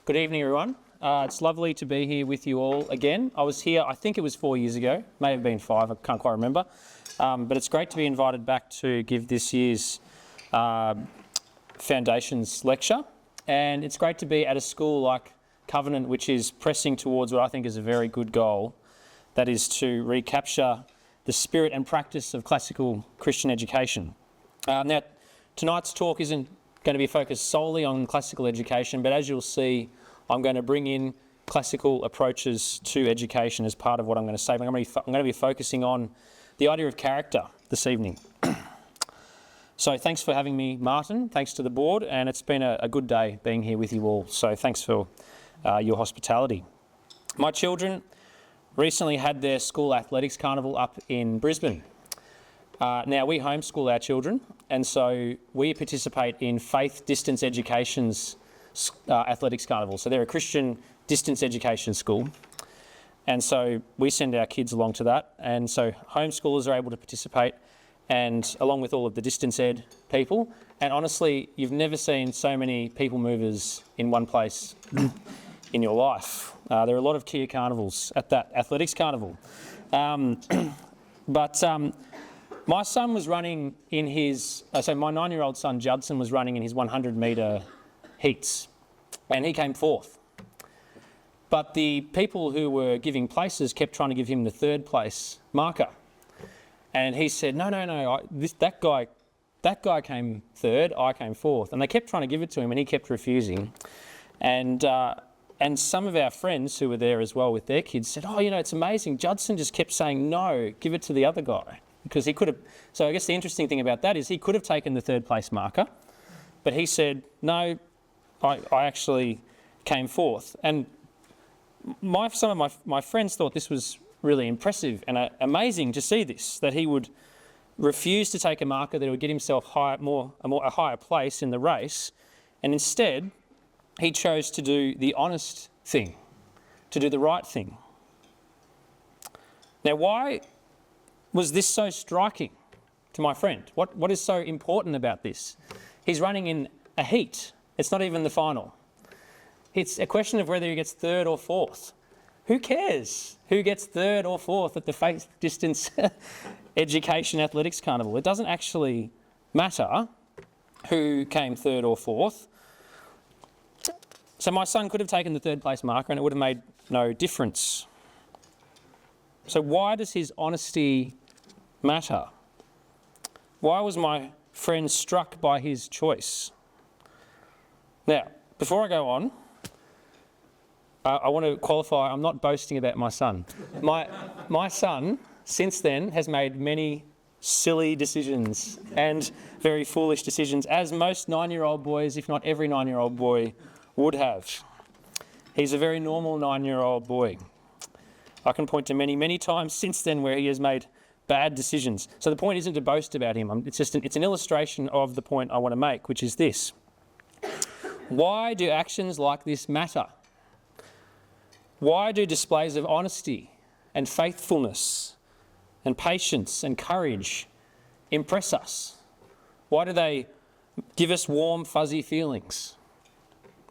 Good evening, everyone. It's lovely to be here with you all again. I was here, I think it was 4 years ago, may have been 5, I can't quite remember. But it's great to be invited back to give this year's Foundations lecture. And it's great to be at a school like Covenant, which is pressing towards what I think is a very good goal, that is to recapture the spirit and practice of classical Christian education. Now, tonight's talk isn't going to be focused solely on classical education, but as you'll see, I'm going to bring in classical approaches to education as part of what I'm going to say. I'm going to be focusing on the idea of character this evening. So thanks for having me, Martin. Thanks to the board, and it's been a good day being here with you all. So thanks for your hospitality. My children recently had their school athletics carnival up in Brisbane. Now, we homeschool our children, and so we participate in Faith Distance Education's athletics carnival. So they're a Christian distance education school, and so we send our kids along to that. And so homeschoolers are able to participate, and along with all of the distance ed people. And honestly, you've never seen so many people movers in one place in your life. There are a lot of Kia carnivals at that athletics carnival. My son was running in his, so my 9-year-old son Judson was running in his 100 metre heats, and he came fourth. But the people who were giving places kept trying to give him the third place marker. And he said, no, that guy came third, I came fourth. And they kept trying to give it to him, and he kept refusing. And some of our friends who were there as well with their kids said, it's amazing, Judson just kept saying, no, give it to the other guy. Because he could have, so I guess the interesting thing about that is he could have taken the third place marker, but he said, no, I actually came fourth. And some of my friends thought this was really impressive and amazing to see this, that he would refuse to take a marker that would get himself a higher place in the race, and instead he chose to do the honest thing, to do the right thing. Now, why was this so striking to my friend? What is so important about this? He's running in a heat. It's not even the final. It's a question of whether he gets third or fourth. Who cares who gets third or fourth at the Faith Distance Education Athletics Carnival? It doesn't actually matter who came third or fourth. So my son could have taken the third place marker and it would have made no difference. So why does his honesty matter? Why was my friend struck by his choice? Now, before I go on, I want to qualify, I'm not boasting about my son. My son, since then, has made many silly decisions and very foolish decisions, as most 9-year-old boys, if not every 9-year-old boy, would have. He's a very normal 9-year-old boy. I can point to many, many times since then where he has made bad decisions. So the point isn't to boast about him. It's an illustration of the point I want to make, which is this. Why do actions like this matter? Why do displays of honesty and faithfulness and patience and courage impress us? Why do they give us warm, fuzzy feelings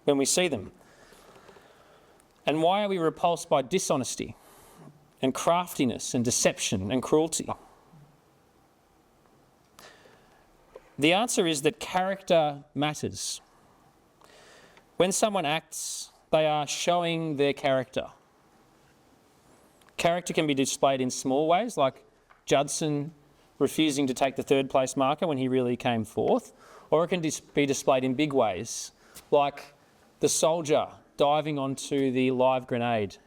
when we see them? And why are we repulsed by dishonesty and craftiness and deception and cruelty? The answer is that character matters. When someone acts, they are showing their character. Character can be displayed in small ways, like Judson refusing to take the third place marker when he really came fourth, or it can be displayed in big ways, like the soldier diving onto the live grenade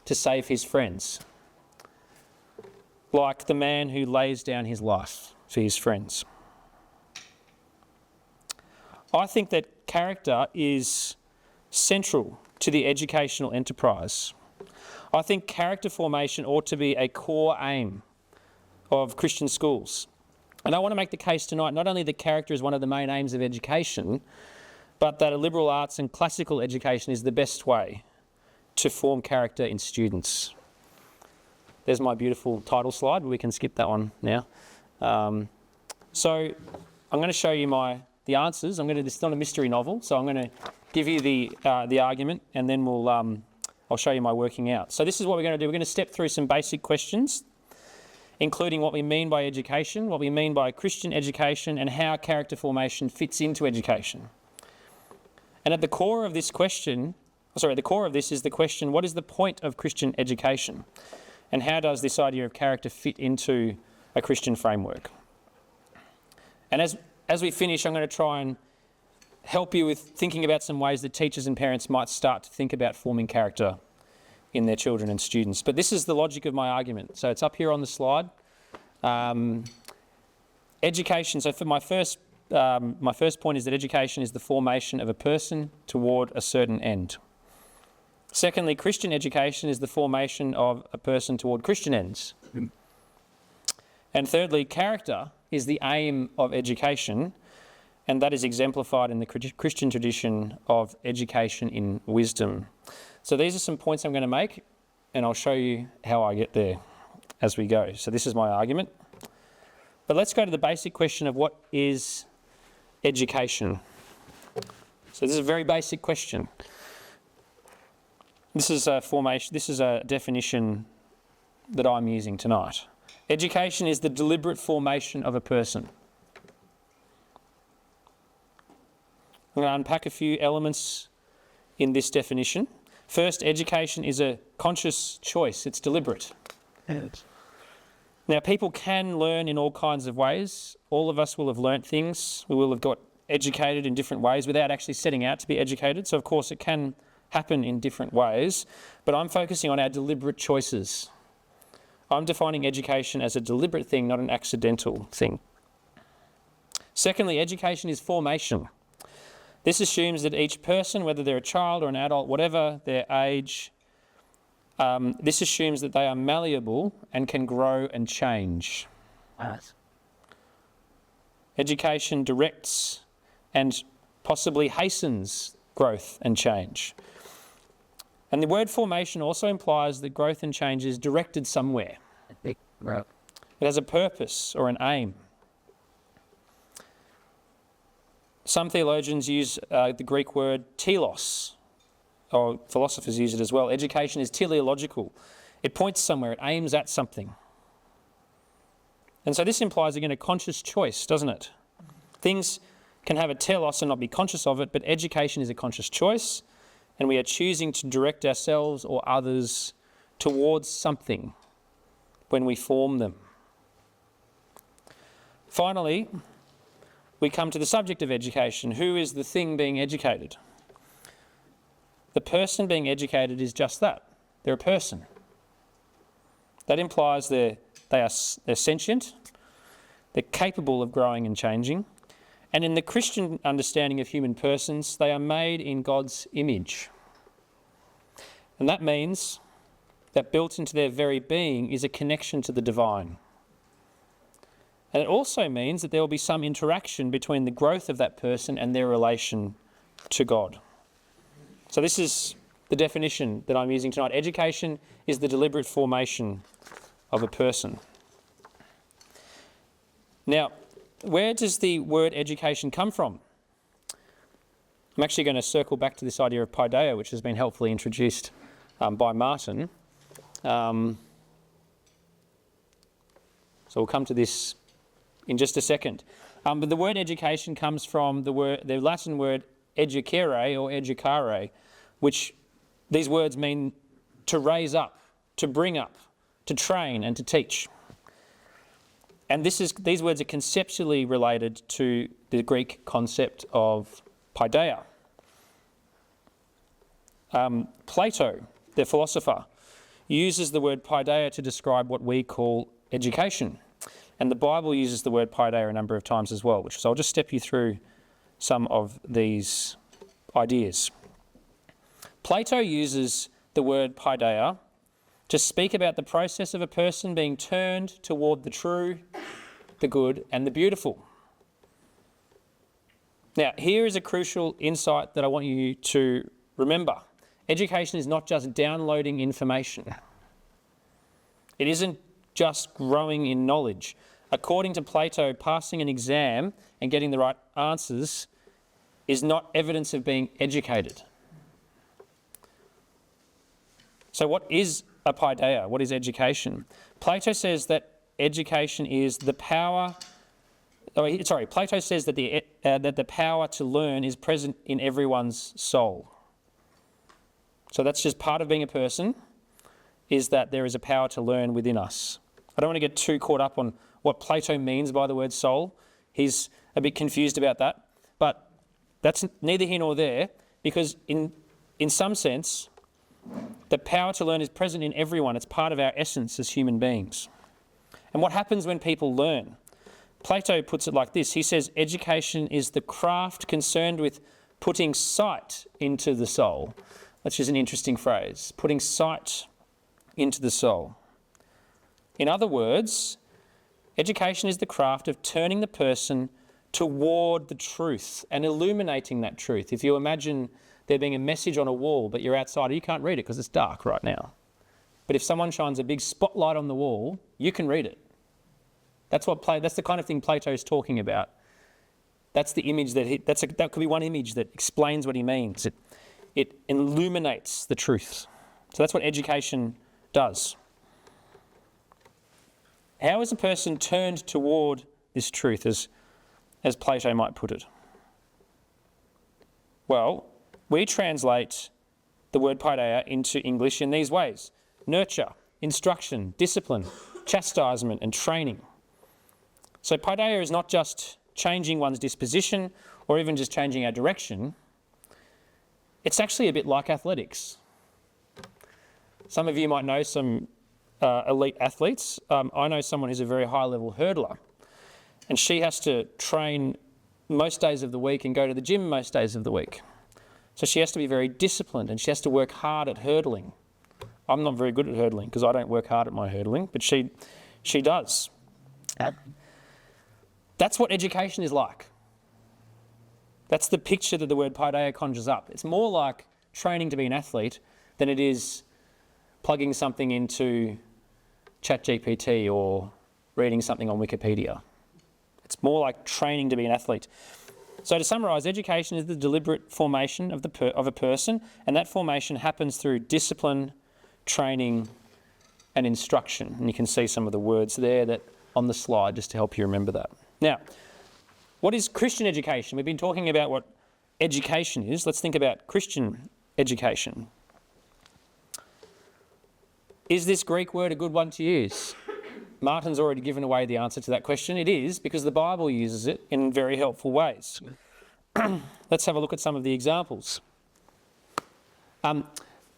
to save his friends, like the man who lays down his life for his friends. I think that character is central to the educational enterprise. I think character formation ought to be a core aim of Christian schools. And I want to make the case tonight not only that character is one of the main aims of education, but that a liberal arts and classical education is the best way to form character in students. There's my beautiful title slide, but we can skip that one now. So I'm going to show you my the answers. This is not a mystery novel, so I'm going to give you the argument, and then I'll show you my working out. So this is what we're going to do. We're going to step through some basic questions, including what we mean by education, what we mean by Christian education, and how character formation fits into education. And at the core of this is the question, what is the point of Christian education? And how does this idea of character fit into a Christian framework? And as we finish, I'm going to try and help you with thinking about some ways that teachers and parents might start to think about forming character in their children and students. But this is the logic of my argument. So it's up here on the slide. Education. So for my first point is that education is the formation of a person toward a certain end. Secondly, Christian education is the formation of a person toward Christian ends. And thirdly, character is the aim of education, and that is exemplified in the Christian tradition of education in wisdom. So these are some points I'm going to make, and I'll show you how I get there as we go. So this is my argument. But let's go to the basic question of what is education. So this is a very basic question. This is a definition that I'm using tonight. Education is the deliberate formation of a person. I'm going to unpack a few elements in this definition. First, education is a conscious choice. It's deliberate. Yes. Now, people can learn in all kinds of ways. All of us will have learnt things. We will have got educated in different ways without actually setting out to be educated. So, of course, it can happen in different ways. But I'm focusing on our deliberate choices. I'm defining education as a deliberate thing, not an accidental thing. Secondly, education is formation. This assumes that each person, whether they're a child or an adult, whatever their age, this assumes that they are malleable and can grow and change. Yes. Education directs and possibly hastens growth and change. And the word formation also implies that growth and change is directed somewhere. Big growth. It has a purpose or an aim. Some theologians use the Greek word telos, or philosophers use it as well. Education is teleological. It points somewhere, it aims at something. And so this implies, again, a conscious choice, doesn't it? Things can have a telos and not be conscious of it, but education is a conscious choice, and we are choosing to direct ourselves or others towards something when we form them. Finally, we come to the subject of education. Who is the thing being educated? The person being educated is just that. They're a person. That implies they're sentient, they're capable of growing and changing, and in the Christian understanding of human persons, they are made in God's image. And that means that built into their very being is a connection to the divine. And it also means that there will be some interaction between the growth of that person and their relation to God. So this is the definition that I'm using tonight. Education is the deliberate formation of a person. Now, where does the word education come from? I'm actually going to circle back to this idea of paideia, which has been helpfully introduced by Martin. So we'll come to this in just a second. But the word education comes from the Latin word educere or educare, which these words mean to raise up, to bring up, to train and to teach. And these words are conceptually related to the Greek concept of paideia. Plato, the philosopher, uses the word paideia to describe what we call education. And the Bible uses the word paideia a number of times as well, so I'll just step you through some of these ideas. Plato uses the word paideia to speak about the process of a person being turned toward the true, the good, and the beautiful. Now, here is a crucial insight that I want you to remember. Education is not just downloading information. It isn't just growing in knowledge. according to Plato, passing an exam and getting the right answers is not evidence of being educated. So what is a paideia? What is education? Plato says that education is the power. Plato says that the power to learn is present in everyone's soul. So that's just part of being a person, is that there is a power to learn within us. I don't want to get too caught up on what Plato means by the word soul. He's a bit confused about that, but that's neither here nor there, because in some sense, the power to learn is present in everyone. It's part of our essence as human beings. And what happens when people learn? Plato puts it like this. He says, education is the craft concerned with putting sight into the soul. Which is an interesting phrase, putting sight into the soul. In other words, education is the craft of turning the person toward the truth and illuminating that truth. If you imagine there being a message on a wall, but you're outside, you can't read it because it's dark right now. But if someone shines a big spotlight on the wall, you can read it. That's the kind of thing Plato is talking about. That's the image that could be one image that explains what he means. It illuminates the truth. So that's what education does. How is a person turned toward this truth, as Plato might put it? Well, we translate the word paideia into English in these ways: nurture, instruction, discipline, chastisement, and training. So paideia is not just changing one's disposition or even just changing our direction. It's actually a bit like athletics. Some of you might know some elite athletes. I know someone who's a very high-level hurdler, and she has to train most days of the week and go to the gym most days of the week. So she has to be very disciplined, and she has to work hard at hurdling. I'm not very good at hurdling because I don't work hard at my hurdling, but she does. That's what education is like. That's the picture that the word paideia conjures up. It's more like training to be an athlete than it is plugging something into ChatGPT or reading something on Wikipedia. It's more like training to be an athlete. So to summarise, education is the deliberate formation of a person, and that formation happens through discipline, training, and instruction. And you can see some of the words there that on the slide just to help you remember that. Now, what is Christian education? We've been talking about what education is. Let's think about Christian education. Is this Greek word a good one to use? Martin's already given away the answer to that question. It is, because the Bible uses it in very helpful ways. Let's have a look at some of the examples.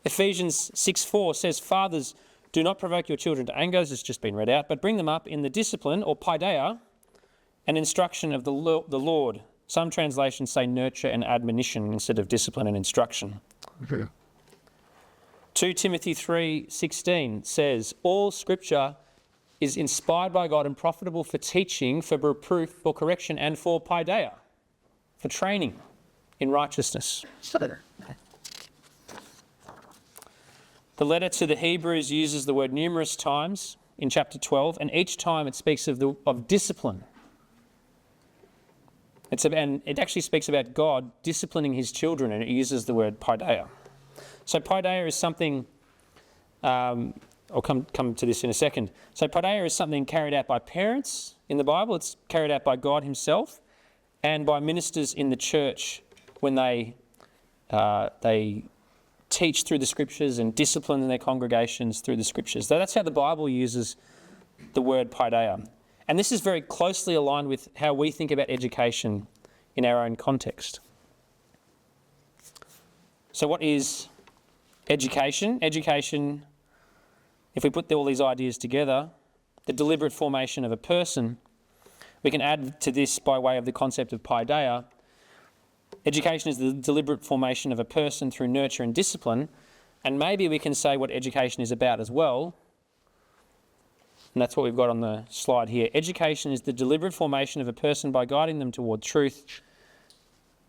Ephesians 6:4 says, "Fathers, do not provoke your children to anger," this has just been read out, "but bring them up in the discipline," or paideia, "and instruction of the Lord." Some translations say nurture and admonition instead of discipline and instruction. Okay. 2 Timothy 3:16 says, "All scripture is inspired by God and profitable for teaching, for reproof, for correction, and for paideia," for training in righteousness. The letter to the Hebrews uses the word numerous times in chapter 12, and each time it speaks of discipline. And it actually speaks about God disciplining his children, and it uses the word paideia. So paideia is something, I'll come to this in a second. So paideia is something carried out by parents in the Bible. It's carried out by God himself and by ministers in the church when they teach through the scriptures and discipline in their congregations through the scriptures. So that's how the Bible uses the word paideia. And this is very closely aligned with how we think about education in our own context. So what is education? Education, if we put all these ideas together, the deliberate formation of a person, we can add to this by way of the concept of paideia. Education is the deliberate formation of a person through nurture and discipline, and maybe we can say what education is about as well, and that's what we've got on the slide here. Education is the deliberate formation of a person by guiding them toward truth,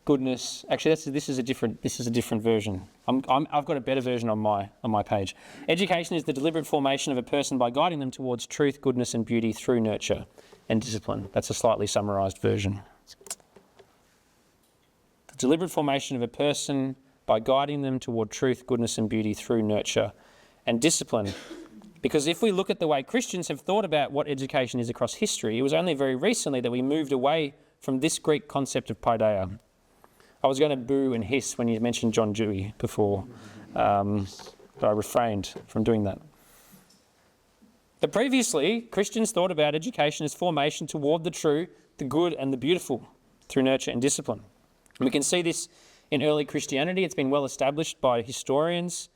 goodness. Actually, this is a different version. I've got a better version on my page. Education is the deliberate formation of a person by guiding them towards truth, goodness, and beauty through nurture and discipline. That's a slightly summarised version. The deliberate formation of a person by guiding them toward truth, goodness and beauty through nurture and discipline. Because if we look at the way Christians have thought about what education is across history, it was only very recently that we moved away from this Greek concept of paideia. I was going to boo and hiss when you mentioned John Dewey before, but I refrained from doing that. But previously, Christians thought about education as formation toward the true, the good and the beautiful through nurture and discipline. And we can see this in early Christianity. It's been well established by historians.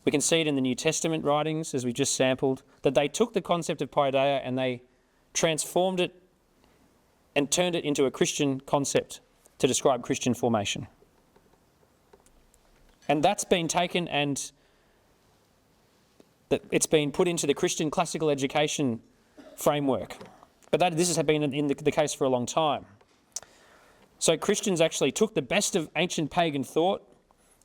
We can see it in the New Testament writings, as we just sampled, that they took the concept of paideia and they transformed it and turned it into a Christian concept to describe Christian formation. And that's been taken and it's been put into the Christian classical education framework. But this has been in the case for a long time. So Christians actually took the best of ancient pagan thought,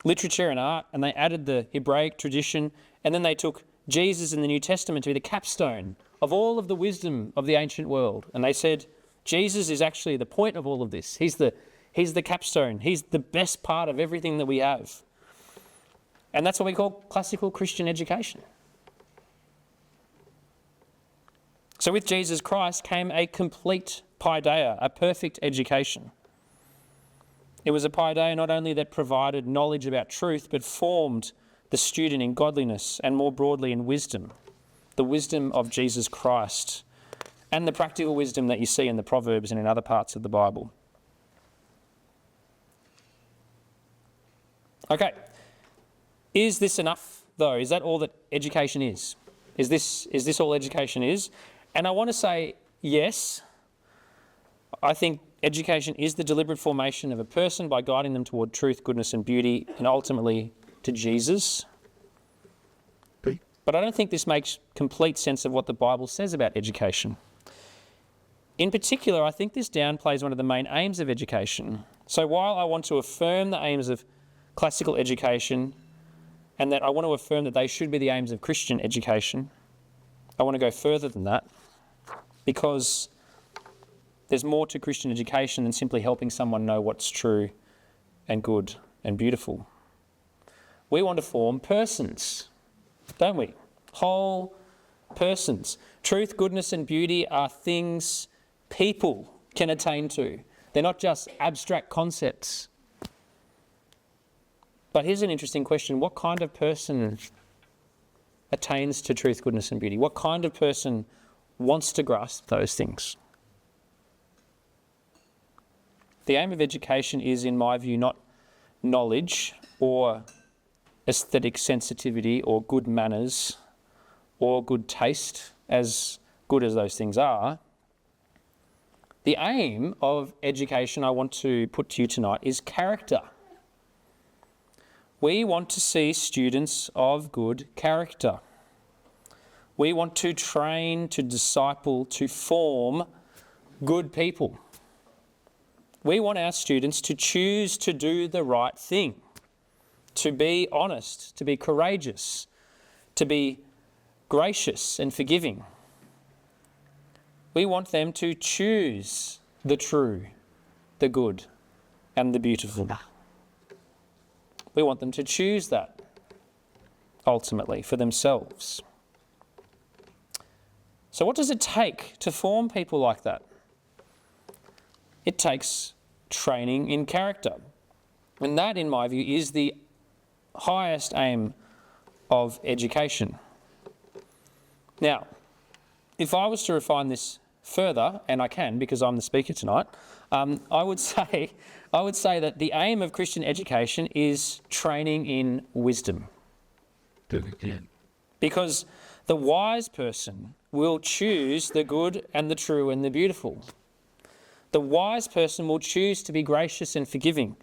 literature and art, and they added the Hebraic tradition, and then they took Jesus in the New Testament to be the capstone of all of the wisdom of the ancient world. And they said, Jesus is actually the point of all of this. He's the capstone. He's the best part of everything that we have. And that's what we call classical Christian education. So with Jesus Christ came a complete paideia, a perfect education. It was a paideia not only that provided knowledge about truth, but formed the student in godliness and more broadly in wisdom, the wisdom of Jesus Christ, and the practical wisdom that you see in the Proverbs and in other parts of the Bible. Okay, is this enough though? Is that all that education is? Is this all education is? And I want to say yes. I think education is the deliberate formation of a person by guiding them toward truth, goodness and beauty, and ultimately to Jesus. But I don't think this makes complete sense of what the Bible says about education. In particular, I think this downplays one of the main aims of education. So while I want to affirm the aims of classical education and that I want to affirm that they should be the aims of Christian education, I want to go further than that because there's more to Christian education than simply helping someone know what's true and good and beautiful. We want to form persons, don't we? Whole persons. Truth, goodness and beauty are things people can attain to. They're not just abstract concepts. But here's an interesting question. What kind of person attains to truth, goodness and beauty? What kind of person wants to grasp those things? The aim of education is, in my view, not knowledge or aesthetic sensitivity or good manners or good taste, as good as those things are. The aim of education I want to put to you tonight is character. We want to see students of good character. We want to train, to disciple, to form good people. We want our students to choose to do the right thing, to be honest, to be courageous, to be gracious and forgiving. We want them to choose the true, the good, and the beautiful. We want them to choose that, ultimately, for themselves. So what does it take to form people like that? It takes training in character. And that, in my view, is the highest aim of education. Now, if I was to refine this further, and I can because I'm the speaker tonight, I would say that the aim of Christian education is training in wisdom. Because the wise person will choose the good and the true and the beautiful. The wise person will choose to be gracious and forgiving.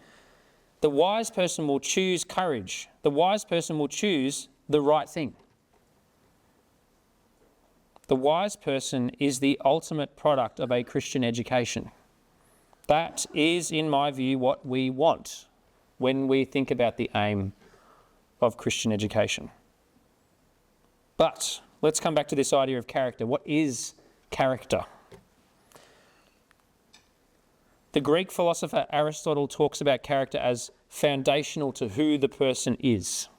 The wise person will choose courage. The wise person will choose the right thing. The wise person is the ultimate product of a Christian education. That is, in my view, what we want when we think about the aim of Christian education. But let's come back to this idea of character. What is character? The Greek philosopher Aristotle talks about character as foundational to who the person is.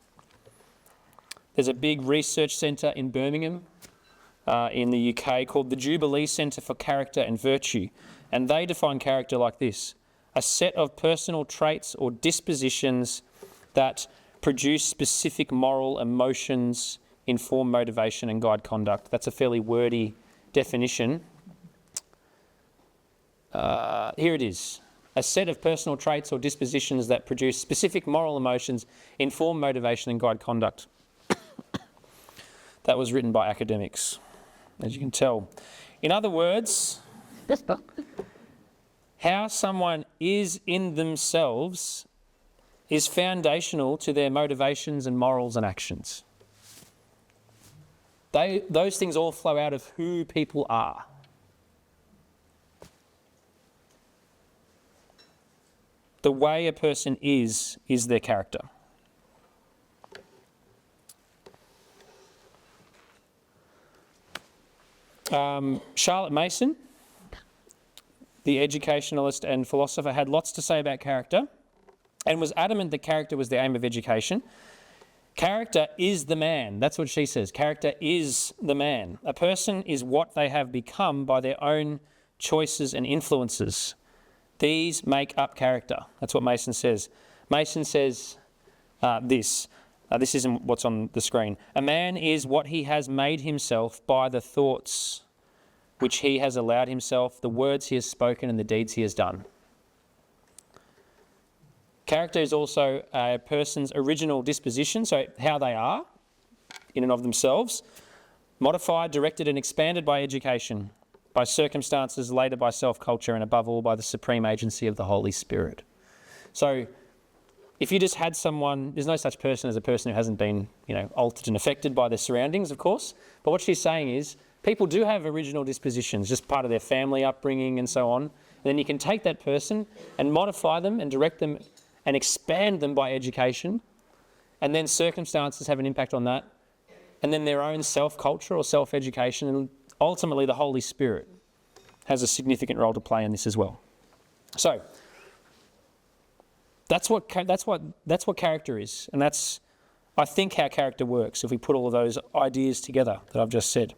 There's a big research centre in Birmingham in the UK called the Jubilee Centre for Character and Virtue, and they define character like this: a set of personal traits or dispositions that produce specific moral emotions, inform motivation and guide conduct. That's a fairly wordy definition. Here it is. A set of personal traits or dispositions that produce specific moral emotions, inform motivation and guide conduct. That was written by academics, as you can tell. In other words, This book. how someone is in themselves is foundational to their motivations and morals and actions. Those things all flow out of who people are. The way a person is their character. Charlotte Mason, the educationalist and philosopher, had lots to say about character and was adamant that character was the aim of education. Character is the man. That's what she says. Character is the man. A person is what they have become by their own choices and influences. These make up character. That's what Mason says. Mason says this. This isn't what's on the screen. A man is what he has made himself by the thoughts which he has allowed himself, the words he has spoken and the deeds he has done. Character is also a person's original disposition, so how they are in and of themselves, modified, directed and expanded by education, by circumstances, later by self-culture, and above all by the supreme agency of the Holy Spirit. So if you just had someone, there's no such person as a person who hasn't been, altered and affected by their surroundings, of course. But what she's saying is people do have original dispositions, just part of their family upbringing and so on. And then you can take that person and modify them and direct them and expand them by education. And then circumstances have an impact on that. And then their own self-culture or self-education, and ultimately the Holy Spirit has a significant role to play in this as well. So that's what character is, and that's, I think, how character works if we put all of those ideas together that I've just said.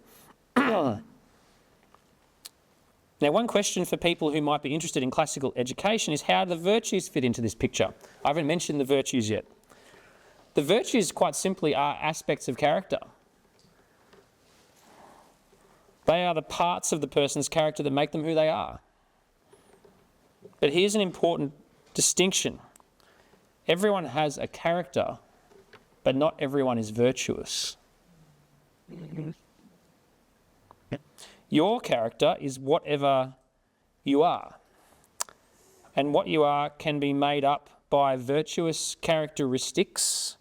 Now, one question for people who might be interested in classical education is how the virtues fit into this picture. I haven't mentioned the virtues yet. The virtues, quite simply, are aspects of character. They are the parts of the person's character that make them who they are. But here's an important distinction. Everyone has a character, but not everyone is virtuous. Your character is whatever you are. And what you are can be made up by virtuous characteristics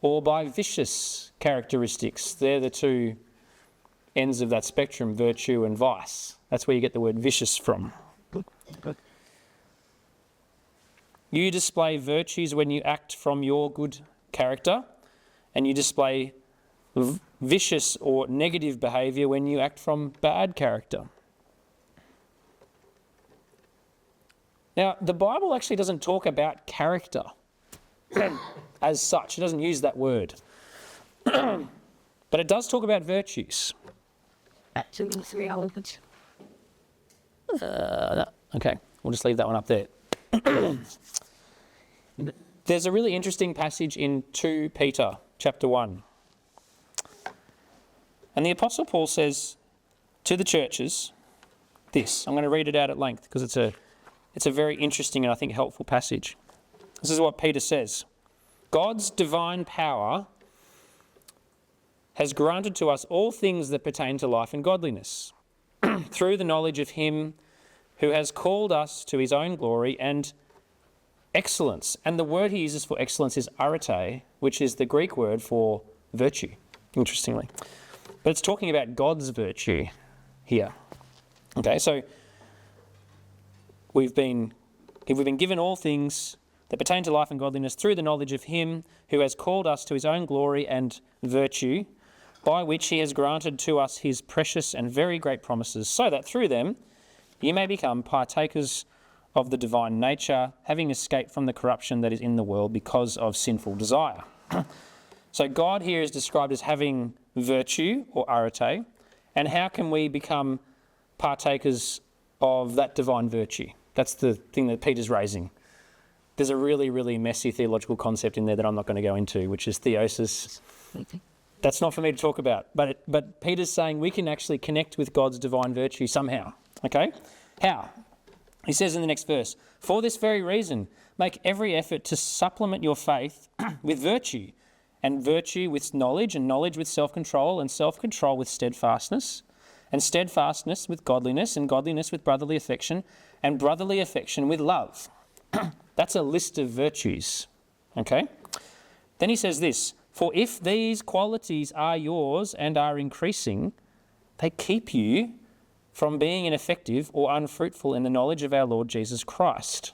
or by vicious characteristics. They're the two ends of that spectrum, virtue and vice. That's where you get the word vicious from. Good. You display virtues when you act from your good character, and you display vicious or negative behaviour when you act from bad character. Now, the Bible actually doesn't talk about character as such. It doesn't use that word. But it does talk about virtues. Two and three elements. Okay, we'll just leave that one up there. There's a really interesting passage in 2 Peter chapter 1. And the Apostle Paul says to the churches this. I'm going to read it out at length because it's a very interesting and I think helpful passage. This is what Peter says. God's divine power has granted to us all things that pertain to life and godliness through the knowledge of him who has called us to his own glory and excellence. And the word he uses for excellence is arete, which is the Greek word for virtue, interestingly. But it's talking about God's virtue here. Okay, so we've been given all things that pertain to life and godliness through the knowledge of him who has called us to his own glory and virtue, by which he has granted to us his precious and very great promises, so that through them you may become partakers of the divine nature, having escaped from the corruption that is in the world because of sinful desire. So God here is described as having virtue, or arete, and how can we become partakers of that divine virtue? That's the thing that Peter's raising. There's a really, really messy theological concept in there that I'm not going to go into, which is theosis. That's not for me to talk about. But Peter's saying we can actually connect with God's divine virtue somehow. Okay? How? He says in the next verse, "For this very reason, make every effort to supplement your faith with virtue, and virtue with knowledge, and knowledge with self-control, and self-control with steadfastness, and steadfastness with godliness, and godliness with brotherly affection, and brotherly affection with love." That's a list of virtues. Okay? Then he says this, "For if these qualities are yours and are increasing, they keep you from being ineffective or unfruitful in the knowledge of our Lord Jesus Christ."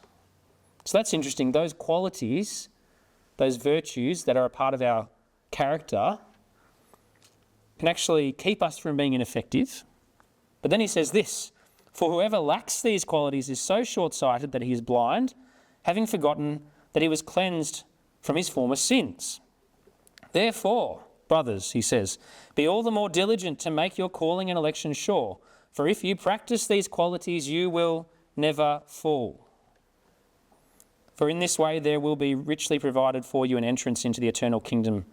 So that's interesting. Those qualities, those virtues that are a part of our character can actually keep us from being ineffective. But then he says this, "For whoever lacks these qualities is so short-sighted that he is blind, having forgotten that he was cleansed from his former sins. Therefore, brothers," he says, "be all the more diligent to make your calling and election sure. For if you practice these qualities, you will never fall. For in this way there will be richly provided for you an entrance into the eternal kingdom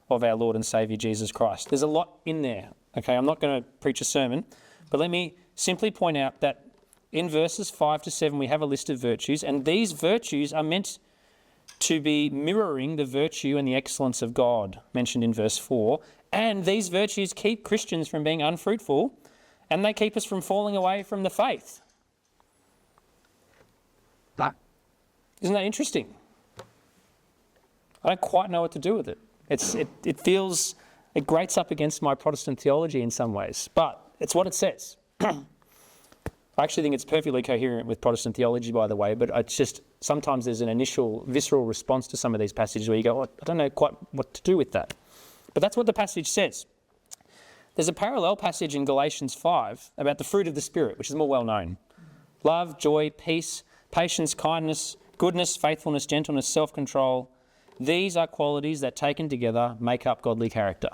of our Lord and Saviour Jesus Christ." There's a lot in there. Okay, I'm not going to preach a sermon, but let me simply point out that in verses 5 to 7 we have a list of virtues, and these virtues are meant to be mirroring the virtue and the excellence of God mentioned in verse 4. And these virtues keep Christians from being unfruitful, and they keep us from falling away from the faith. Isn't that interesting? I don't quite know what to do with it. It grates up against my Protestant theology in some ways, but it's what it says. I actually think it's perfectly coherent with Protestant theology, by the way, but it's just sometimes there's an initial visceral response to some of these passages where you go, "Oh, I don't know quite what to do with that." But that's what the passage says. There's a parallel passage in Galatians 5 about the fruit of the Spirit, which is more well known. Love, joy, peace, patience, kindness, goodness, faithfulness, gentleness, self-control. These are qualities that taken together make up godly character.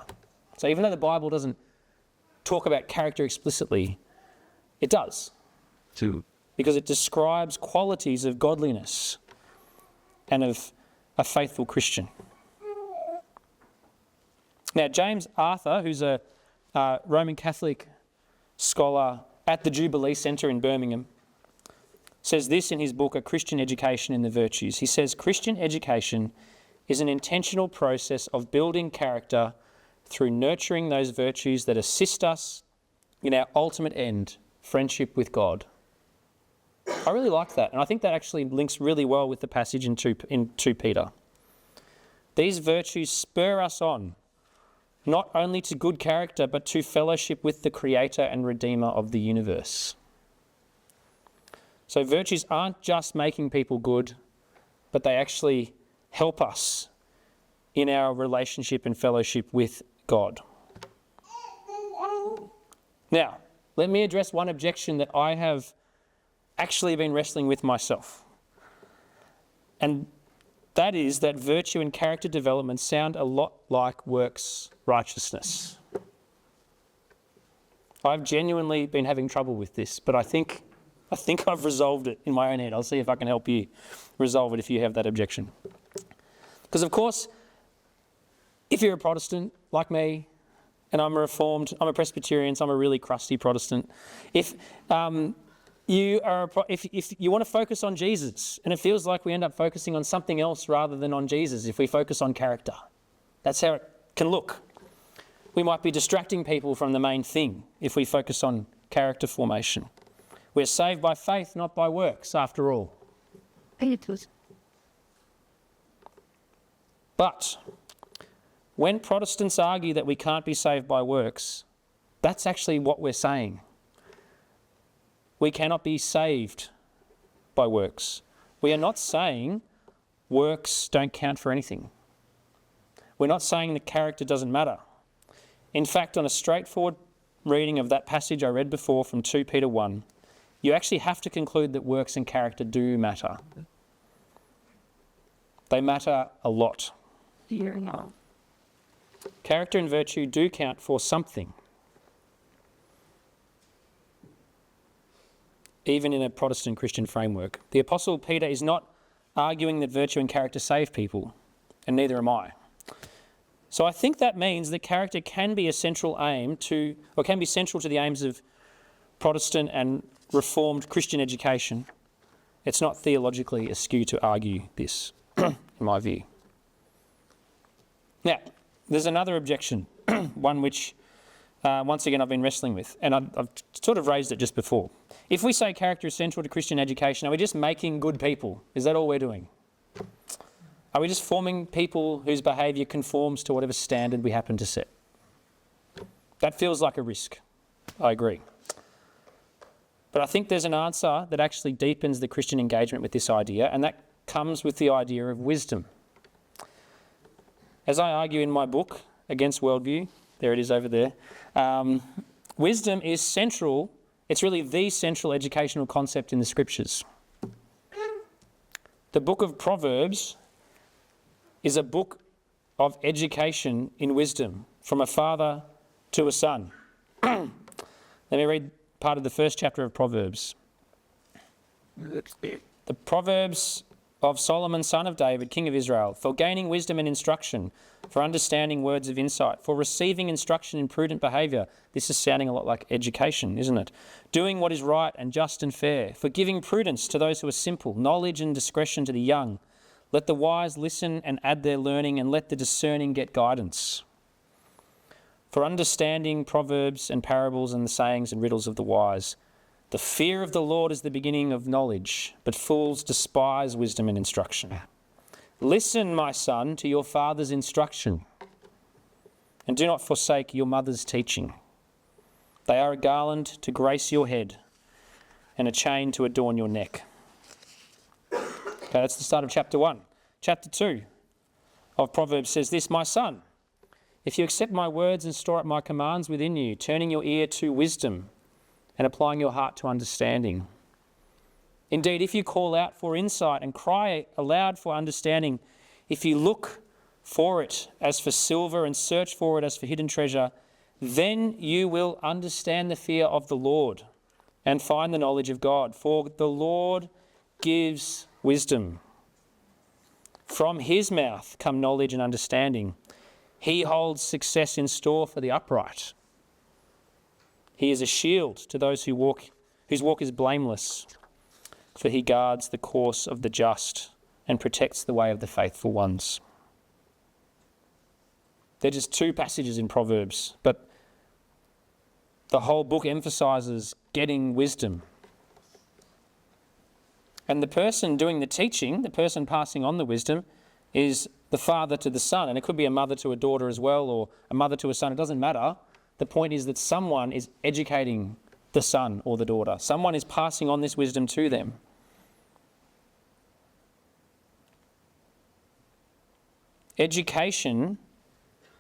So even though the Bible doesn't talk about character explicitly, it does. Because it describes qualities of godliness and of a faithful Christian. Now, James Arthur, who's a Roman Catholic scholar at the Jubilee Centre in Birmingham, says this in his book, A Christian Education in the Virtues. He says, "Christian education is an intentional process of building character through nurturing those virtues that assist us in our ultimate end, friendship with God." I really like that, and I think that actually links really well with the passage in 2 Peter. These virtues spur us on, not only to good character, but to fellowship with the Creator and Redeemer of the universe. So virtues aren't just making people good, but they actually help us in our relationship and fellowship with God. Now, let me address one objection that I have actually been wrestling with myself. And that is that virtue and character development sound a lot like works righteousness. I've genuinely been having trouble with this, but I think I've resolved it in my own head. I'll see if I can help you resolve it if you have that objection. Because of course, if you're a Protestant like me, and I'm a Reformed, I'm a Presbyterian, so I'm a really crusty Protestant. If you want to focus on Jesus, and it feels like we end up focusing on something else rather than on Jesus if we focus on character. That's how it can look. We might be distracting people from the main thing if we focus on character formation. We're saved by faith, not by works, after all. But when Protestants argue that we can't be saved by works, that's actually what we're saying. We cannot be saved by works. We are not saying works don't count for anything. We're not saying that character doesn't matter. In fact, on a straightforward reading of that passage I read before from 2 Peter 1, you actually have to conclude that works and character do matter. They matter a lot. Hearing out. Character and virtue do count for something, even in a Protestant Christian framework. The Apostle Peter is not arguing that virtue and character save people, and neither am I. So I think that means that character can be a central aim to, or can be central to the aims of Protestant and Reformed Christian education. It's not theologically askew to argue this, in my view. Now, there's another objection, one which, once again, I've been wrestling with, and I've sort of raised it just before. If we say character is central to Christian education, are we just making good people? Is that all we're doing? Are we just forming people whose behaviour conforms to whatever standard we happen to set? That feels like a risk. I agree. But I think there's an answer that actually deepens the Christian engagement with this idea, and that comes with the idea of wisdom. As I argue in my book, Against Worldview, there it is over there, wisdom is central. It's really the central educational concept in the Scriptures. The book of Proverbs is a book of education in wisdom, from a father to a son. Let me read part of the first chapter of Proverbs. The Proverbs of Solomon, son of David, king of Israel, for gaining wisdom and instruction, for understanding words of insight, for receiving instruction in prudent behaviour. This is sounding a lot like education, isn't it? Doing what is right and just and fair, for giving prudence to those who are simple, knowledge and discretion to the young. Let the wise listen and add their learning, and let the discerning get guidance. For understanding proverbs and parables and the sayings and riddles of the wise. The fear of the Lord is the beginning of knowledge, but fools despise wisdom and instruction. Listen, my son, to your father's instruction, and do not forsake your mother's teaching. They are a garland to grace your head and a chain to adorn your neck. Okay, that's the start of chapter 1. Chapter 2 of Proverbs says this, my son, if you accept my words and store up my commands within you, turning your ear to wisdom and applying your heart to understanding. Indeed, if you call out for insight and cry aloud for understanding, if you look for it as for silver and search for it as for hidden treasure, then you will understand the fear of the Lord and find the knowledge of God. For the Lord gives wisdom. From his mouth come knowledge and understanding. He holds success in store for the upright. He is a shield to those whose walk is blameless, for he guards the course of the just and protects the way of the faithful ones. They're just two passages in Proverbs, but the whole book emphasises getting wisdom. And the person doing the teaching, the person passing on the wisdom, is the father to the son. And it could be a mother to a daughter as well, or a mother to a son. It doesn't matter. The point is that someone is educating the son or the daughter. Someone is passing on this wisdom to them. Education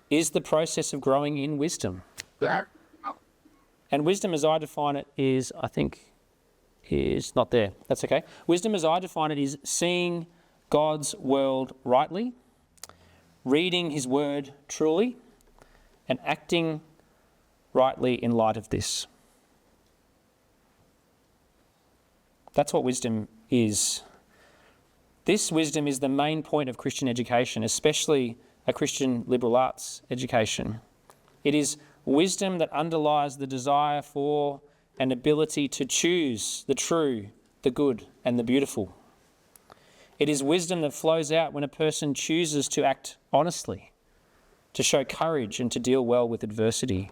is the process of growing in wisdom. And wisdom as I define it is not there. That's okay. Wisdom as I define it is seeing God's world rightly, reading his word truly, and acting rightly in light of this. That's what wisdom is. This wisdom is the main point of Christian education, especially a Christian liberal arts education. It is wisdom that underlies the desire for and ability to choose the true, the good, and the beautiful. It is wisdom that flows out when a person chooses to act honestly, to show courage, and to deal well with adversity.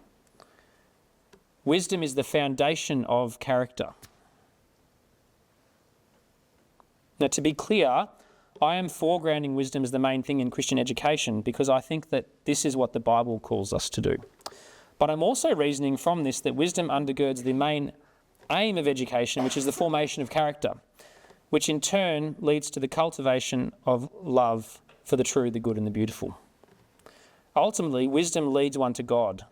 Wisdom is the foundation of character. Now, to be clear, I am foregrounding wisdom as the main thing in Christian education because I think that this is what the Bible calls us to do. But I'm also reasoning from this that wisdom undergirds the main aim of education, which is the formation of character, which in turn leads to the cultivation of love for the true, the good, and the beautiful. Ultimately, wisdom leads one to God,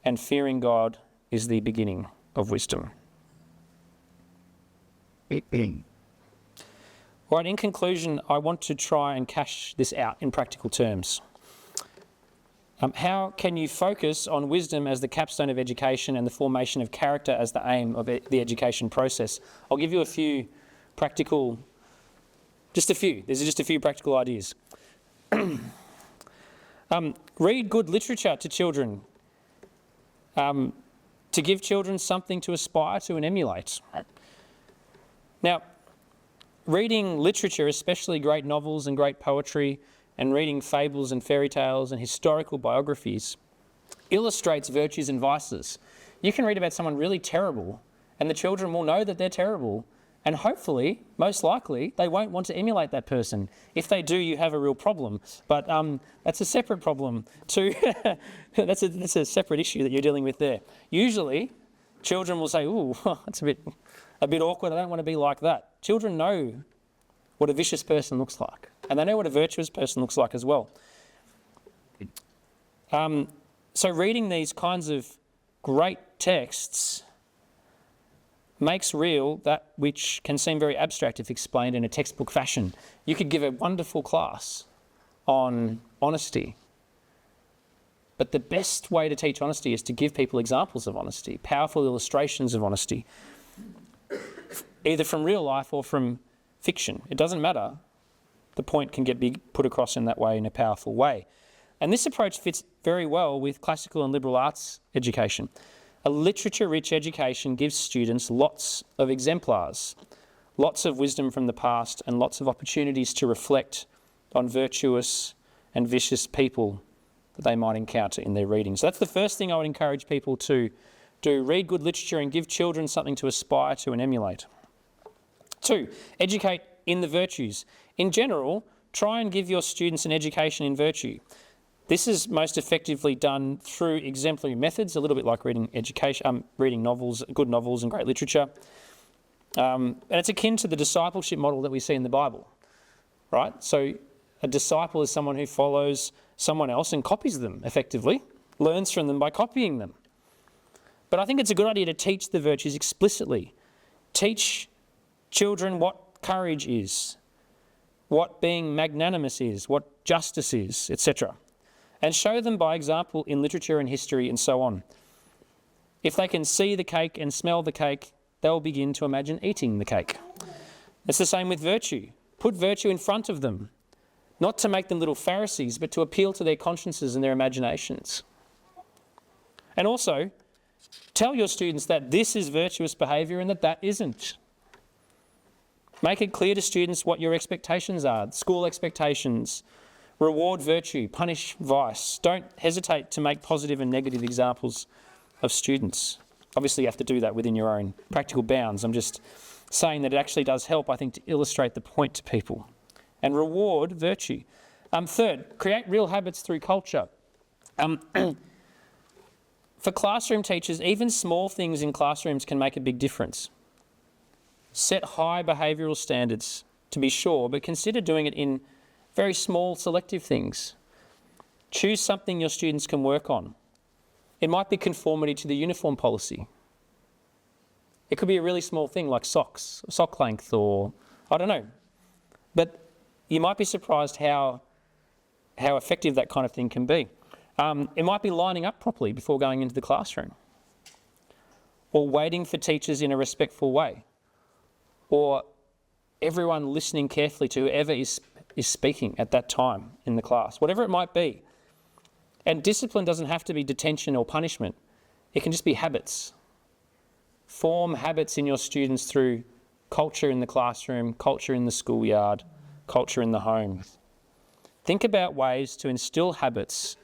and fearing God is the beginning of wisdom. Right, in conclusion, I want to try and cash this out in practical terms. How can you focus on wisdom as the capstone of education and the formation of character as the aim of the education process? I'll give you a few practical, just a few. These are just a few practical ideas. Read good literature to children, to give children something to aspire to and emulate. Now, reading literature, especially great novels and great poetry, and reading fables and fairy tales and historical biographies, illustrates virtues and vices. You can read about someone really terrible, and the children will know that they're terrible, and hopefully, most likely, they won't want to emulate that person. If they do, you have a real problem. But that's a separate problem too. That's a separate issue that you're dealing with there. Usually, children will say, "Ooh, that's a bit awkward. I don't want to be like that." Children know what a vicious person looks like, and they know what a virtuous person looks like as well. So reading these kinds of great texts makes real that which can seem very abstract if explained in a textbook fashion. You could give a wonderful class on honesty, but the best way to teach honesty is to give people examples of honesty, powerful illustrations of honesty, either from real life or from fiction. It doesn't matter. The point can be put across in that way, in a powerful way. And this approach fits very well with classical and liberal arts education. A literature-rich education gives students lots of exemplars, lots of wisdom from the past, and lots of opportunities to reflect on virtuous and vicious people that they might encounter in their reading. So that's the first thing I would encourage people to do: read good literature and give children something to aspire to and emulate. 2, educate in the virtues. In general, try and give your students an education in virtue. This is most effectively done through exemplary methods, a little bit like reading novels, good novels and great literature. And it's akin to the discipleship model that we see in the Bible, right? So a disciple is someone who follows someone else and copies them effectively, learns from them by copying them. But I think it's a good idea to teach the virtues explicitly. Teach children what courage is, what being magnanimous is, what justice is, etc. And show them by example in literature and history and so on. If they can see the cake and smell the cake, they'll begin to imagine eating the cake. It's the same with virtue. Put virtue in front of them, not to make them little Pharisees, but to appeal to their consciences and their imaginations. And also, tell your students that this is virtuous behaviour and that isn't. Make it clear to students what your expectations are, school expectations. Reward virtue, punish vice. Don't hesitate to make positive and negative examples of students. Obviously, you have to do that within your own practical bounds. I'm just saying that it actually does help, I think, to illustrate the point to people. And reward virtue. 3rd, create real habits through culture. For classroom teachers, even small things in classrooms can make a big difference. Set high behavioural standards, to be sure, but consider doing it in very small, selective things. Choose something your students can work on. It might be conformity to the uniform policy. It could be a really small thing like socks, sock length, or I don't know. But you might be surprised how effective that kind of thing can be. It might be lining up properly before going into the classroom, or waiting for teachers in a respectful way, or everyone listening carefully to whoever is speaking at that time in the class, whatever it might be. And discipline doesn't have to be detention or punishment. It can just be habits. Form habits in your students through culture in the classroom, culture in the schoolyard, culture in the home. Think about ways to instill habits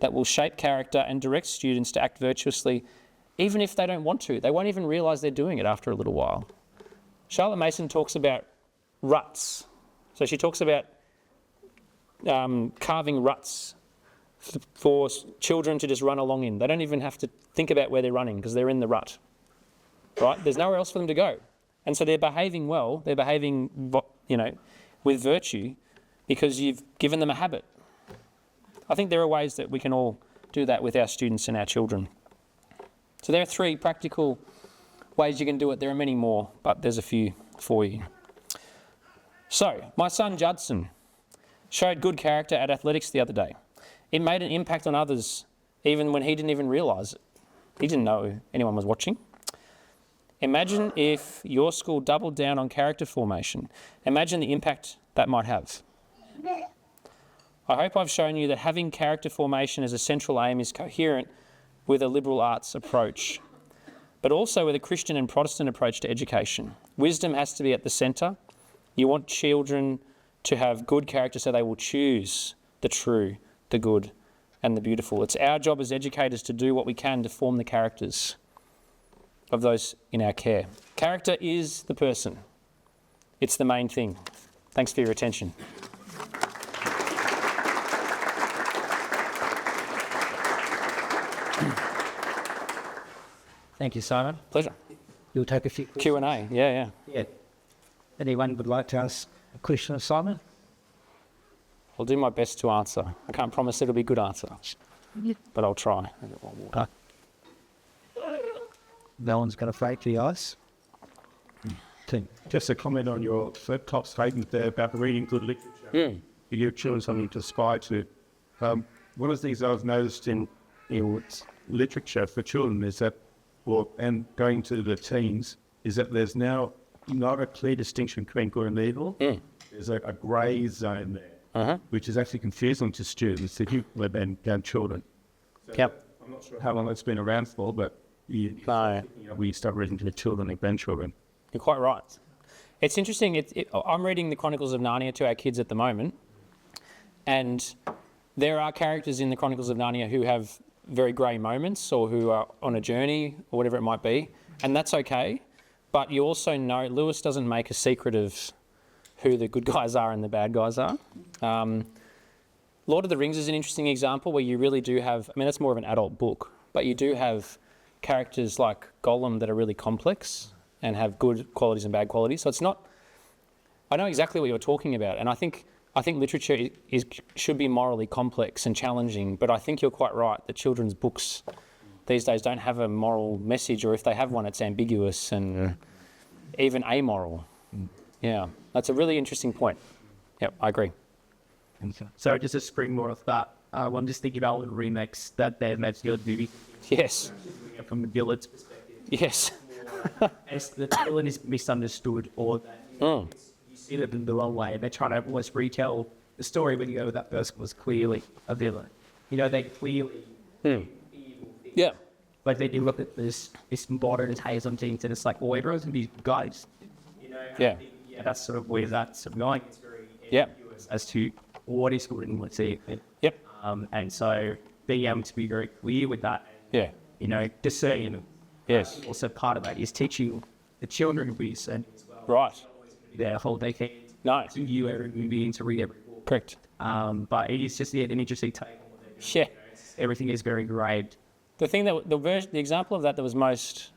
that will shape character and direct students to act virtuously, even if they don't want to. They won't even realise they're doing it after a little while. Charlotte Mason talks about ruts. So she talks about carving ruts for children to just run along in. They don't even have to think about where they're running because they're in the rut, right? There's nowhere else for them to go. And so they're behaving well, they're behaving, with virtue because you've given them a habit. I think there are ways that we can all do that with our students and our children. So there are 3 practical ways you can do it. There are many more, but there's a few for you. So, my son Judson showed good character at athletics the other day. It made an impact on others even when he didn't even realise it. He didn't know anyone was watching. Imagine if your school doubled down on character formation. Imagine the impact that might have. I hope I've shown you that having character formation as a central aim is coherent with a liberal arts approach, but also with a Christian and Protestant approach to education. Wisdom has to be at the centre. You want children to have good character so they will choose the true, the good and the beautiful. It's our job as educators to do what we can to form the characters of those in our care. Character is the person. It's the main thing. Thanks for your attention. Thank you, Simon. Pleasure. You'll take a few questions. Q&A, yeah. Yeah. Anyone would like to ask a question of Simon? I'll do my best to answer. I can't promise it'll be a good answer, but I'll try. No one's going to break the ice. Tim. Just a comment on your top statement there about reading good literature. You give children something to aspire to. One of the things I've noticed in literature for children is that, and going to the teens, is that there's now not a clear distinction between good and evil. There's a grey zone there, which is actually confusing to students and children. So Yep. I'm not sure how long it's been around for, but we start reading to the children and grandchildren. You're quite right. It's interesting. I'm reading the Chronicles of Narnia to our kids at the moment, and there are characters in the Chronicles of Narnia who have very grey moments or who are on a journey or whatever it might be, and that's okay. But you also know Lewis doesn't make a secret of who the good guys are and the bad guys are. Lord of the Rings is an interesting example where you really do have, that's more of an adult book, but you do have characters like Gollum that are really complex and have good qualities and bad qualities. So it's not, I know exactly what you're talking about, and I think literature should be morally complex and challenging, but I think you're quite right that children's books these days don't have a moral message, or if they have one, it's ambiguous and even amoral. Yeah, that's a really interesting point. Yep, I agree. So just to spring more off that, I'm just thinking about all the remakes that they've made to movie Yes, from the villain's perspective. yes. As the villain is misunderstood, or that you see them in the wrong way, and they're trying to almost retell the story when you go, that person was clearly a villain. They clearly evil things. Yeah, But then you look at this modern take on things, and it's like, well, everyone's going to be guys. And Yeah. I think, that's sort of where that's sort of going. It's very Yeah. ambiguous as to what is good and what's evil. Yep, And so being able to be very clear with that, yeah, discerning. yes, Also part of that is teaching the children to be discerning as well. right. Their whole decade No, to view every movie and to read every book. correct. But it is just an interesting take on what they're doing. Yeah. Everything is very graded. The thing the example of that was most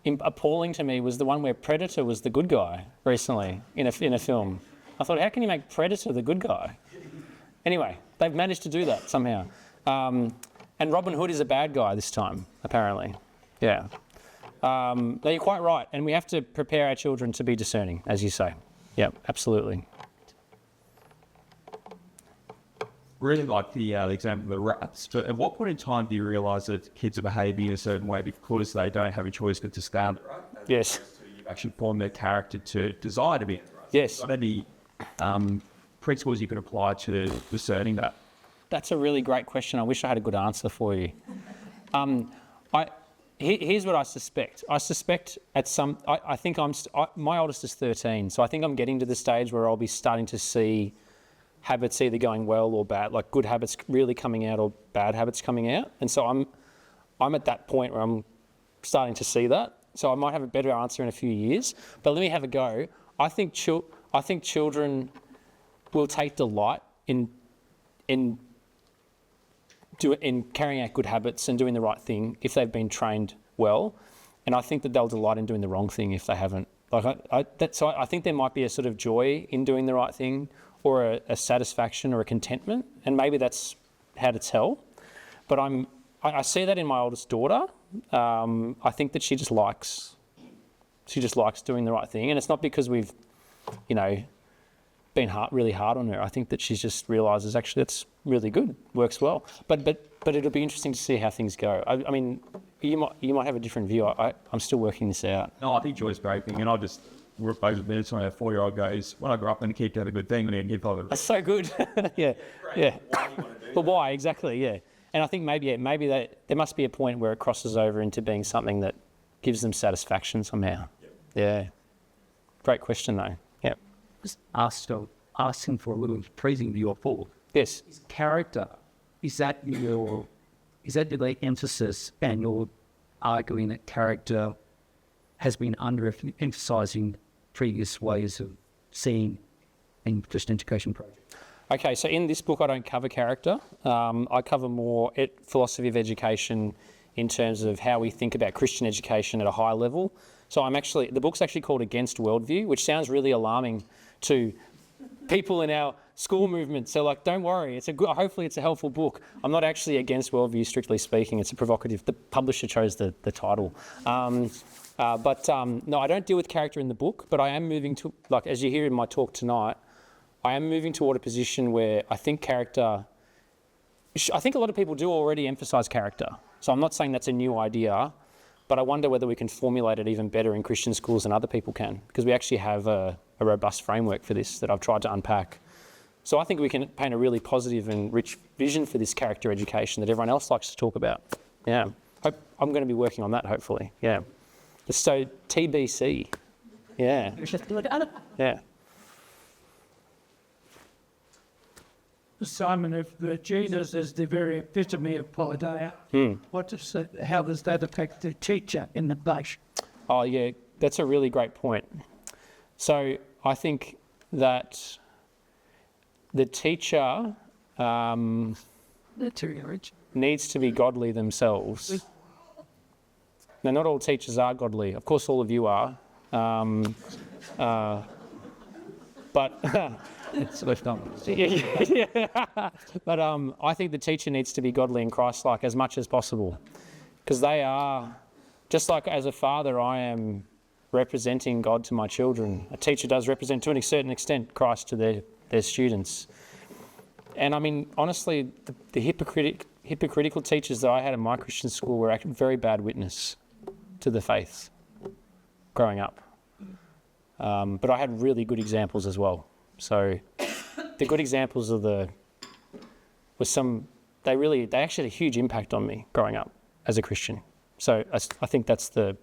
appalling to me was the one where Predator was the good guy recently in a film. I thought, how can you make Predator the good guy? Anyway, they've managed to do that somehow. And Robin Hood is a bad guy this time, apparently. Yeah. No, you're quite right, and we have to prepare our children to be discerning, as you say. Yeah, absolutely. Really like the example of the rats. But at what point in time do you realise that kids are behaving in a certain way because they don't have a choice but to stand it, right? Yes. You actually form their character to desire to be in it, right? Yes. Got any principles you could apply to discerning that? That's a really great question. I wish I had a good answer for you. Here's what I suspect. I suspect I think my oldest is 13, so I think I'm getting to the stage where I'll be starting to see habits either going well or bad, like good habits really coming out or bad habits coming out. And so I'm at that point where I'm starting to see that. So I might have a better answer in a few years. But let me have a go. I think children will take delight in carrying out good habits and doing the right thing if they've been trained well, and I think that they'll delight in doing the wrong thing if they haven't. So I think there might be a sort of joy in doing the right thing, or a satisfaction or a contentment, and maybe that's how to tell. But I see that in my oldest daughter, I think that she just likes doing the right thing, and it's not because we've, been really hard on her. I think that she just realises actually that's really good, works well. But it'll be interesting to see how things go. I mean, you might have a different view. I'm still working this out. No, I think Joy's a great thing, and I just repose with minutes when a 4-year-old goes, when I grow up, I'm going to keep doing a good thing, and then give other. That's so good. Yeah. But why exactly? Yeah. And I think maybe that there must be a point where it crosses over into being something that gives them satisfaction somehow. Yeah. Great question though. Yeah. Just asking for a little praising your Paul. Yes. His character, is that your emphasis, and you're arguing that character has been under-emphasising previous ways of seeing in Christian education projects? Okay, so in this book I don't cover character. I cover more philosophy of education in terms of how we think about Christian education at a high level. So the book's actually called Against Worldview, which sounds really alarming to people in our school movement. So don't worry, hopefully it's a helpful book. I'm not actually against worldview, strictly speaking. It's a provocative, the publisher chose the title. No, I don't deal with character in the book, but I am moving to, as you hear in my talk tonight, I am moving toward a position where I think a lot of people do already emphasise character. So I'm not saying that's a new idea, but I wonder whether we can formulate it even better in Christian schools than other people can, because we actually have a robust framework for this that I've tried to unpack. So I think we can paint a really positive and rich vision for this character education that everyone else likes to talk about. Yeah. I'm going to be working on that, hopefully. Yeah. So TBC. Yeah. Yeah. Simon, if Jesus is the very epitome of politeia, how does that affect the teacher in the base? Oh, yeah, that's a really great point. So I think that the teacher needs to be godly themselves. Now, not all teachers are godly. Of course, all of you are. But It's left on. But I think the teacher needs to be godly and Christ-like as much as possible, because they are, just like as a father, I am representing God to my children. A teacher does represent, to a certain extent, Christ to their students. And I mean, honestly, the hypocritical teachers that I had in my Christian school were a very bad witness to the faith growing up. But I had really good examples as well. So the good examples of they actually had a huge impact on me growing up as a Christian. So I think that's they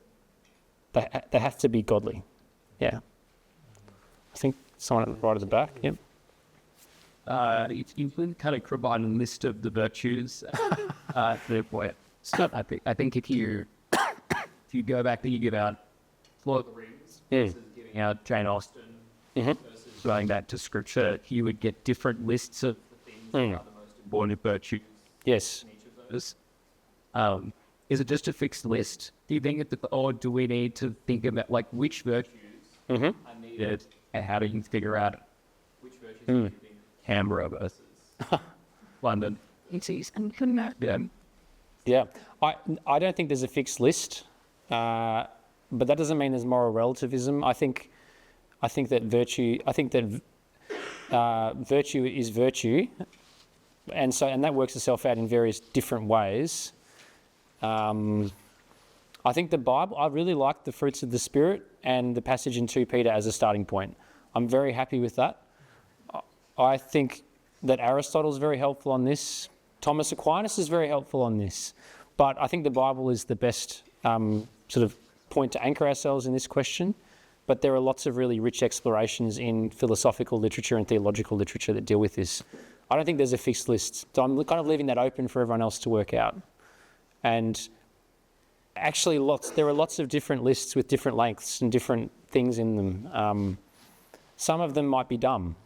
have to be godly. Yeah. I think someone right at the back. Yep. You can kind of provide a list of the virtues. I think if you go back and you give out Lord of the Rings, versus giving out Jane Austen, versus going back to Scripture, you would get different lists of the things that are the most important virtues. Yes. In each of those. Is it just a fixed list? Do you think or do we need to think about which virtues are needed, and how do you figure out which virtues are needed in Canberra versus London? Yeah. I don't think there's a fixed list, but that doesn't mean there's moral relativism. I think that virtue is virtue, and that works itself out in various different ways. I think the Bible, I really like the fruits of the Spirit and the passage in 2 Peter as a starting point. I'm very happy with that. I think that Aristotle is very helpful on this. Thomas Aquinas is very helpful on this. But I think the Bible is the best sort of point to anchor ourselves in this question. But there are lots of really rich explorations in philosophical literature and theological literature that deal with this. I don't think there's a fixed list. So I'm kind of leaving that open for everyone else to work out. And actually there are lots of different lists with different lengths and different things in them. Some of them might be dumb,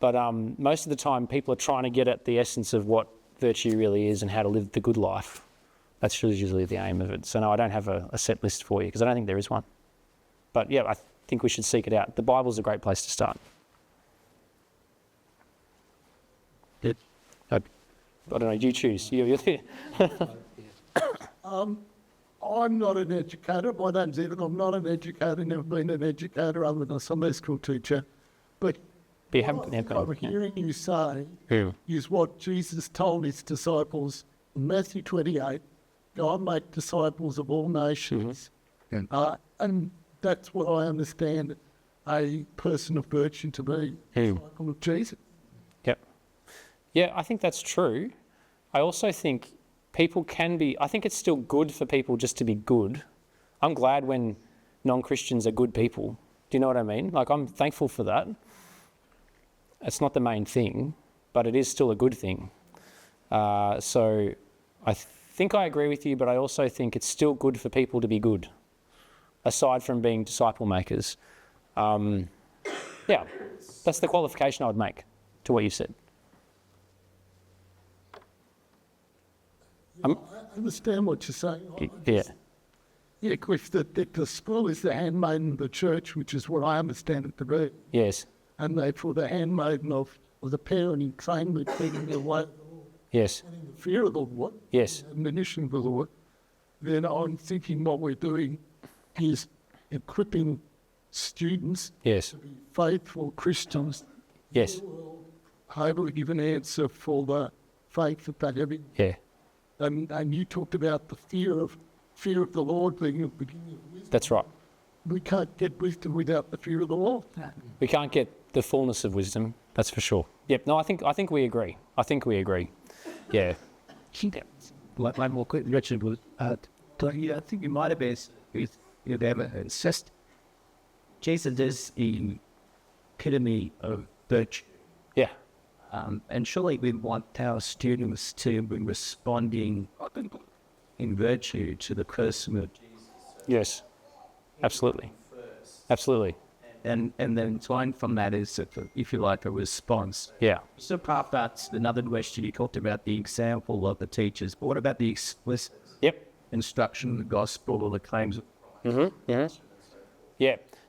but most of the time people are trying to get at the essence of what virtue really is and how to live the good life. That's usually the aim of it. So no, I don't have a set list for you because I don't think there is one. But yeah, I think we should seek it out. The Bible's a great place to start. I don't know, you choose. You're there. I'm not an educator. My name's Evan. I'm not an educator. Never been an educator other than a Sunday school teacher. But Be what happy. I'm hearing you say Yeah. is what Jesus told his disciples in Matthew 28. Go and make disciples of all nations. And that's what I understand a person of virtue to be. Disciple of Jesus. Yep. Yeah, I think that's true. I also think people can be, I think it's still good for people just to be good. I'm glad when non-Christians are good people. Do you know what I mean? Like, I'm thankful for that. It's not the main thing, but it is still a good thing. So I think I agree with you, but I also think it's still good for people to be good, aside from being disciple makers. Yeah, that's the qualification I would make to what you said. I understand what you're saying. Yeah. Yeah, Cliff, that the school is the handmaiden of the church, which is what I understand it to be. Yes. And therefore the handmaiden of the parenting trainment being the way, Yes. the fear of the Lord, Yes. admonition of the Lord, then I'm thinking what we're doing is equipping students Yes. to be faithful Christians, Yes. able to give an answer for the faith that they have in. Yeah. And you talked about the fear of the Lord being the beginning of wisdom. That's right. We can't get wisdom without the fear of the Lord. We can't get the fullness of wisdom. That's for sure. Yep. No, I think we agree. Yeah. Like one more quick, Richard was, I think you might have asked if you've ever insist. Jesus is the epitome of virtue. Yeah. And surely we want our students to be responding in virtue to the person of Jesus. Yes. Absolutely. Absolutely. And then line from that is, if you like, a response. Yeah. So part that's another question. You talked about the example of the teachers, but what about the explicit Yep. instruction of the gospel or the claims of Yeah.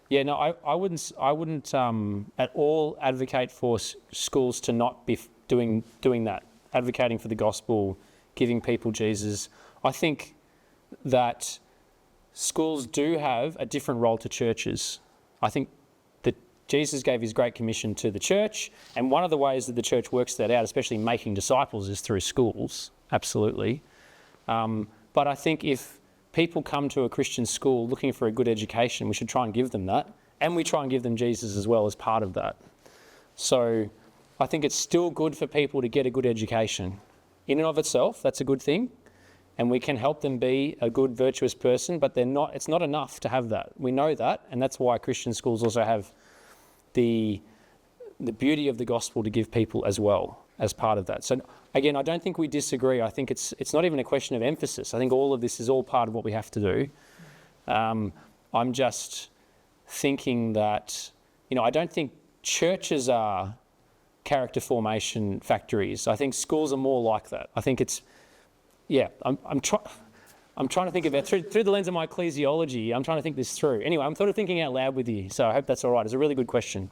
Yeah. No, I wouldn't at all advocate for schools to not be doing that, advocating for the gospel, giving people Jesus. I think that schools do have a different role to churches. I think that Jesus gave his Great Commission to the church, and one of the ways that the church works that out, especially making disciples, is through schools, absolutely. But I think if people come to a Christian school looking for a good education, we should try and give them that, and we try and give them Jesus as well as part of that. So I think it's still good for people to get a good education. In and of itself, that's a good thing. And we can help them be a good, virtuous person, but it's not enough to have that. We know that, and that's why Christian schools also have the beauty of the gospel to give people as well as part of that. So again, I don't think we disagree. I think it's not even a question of emphasis. I think all of this is all part of what we have to do. I'm just thinking that, I don't think churches are character formation factories. I think schools are more like that. I think it's, I'm trying to think about, through the lens of my ecclesiology, I'm trying to think this through. Anyway, I'm sort of thinking out loud with you, so I hope that's all right. It's a really good question.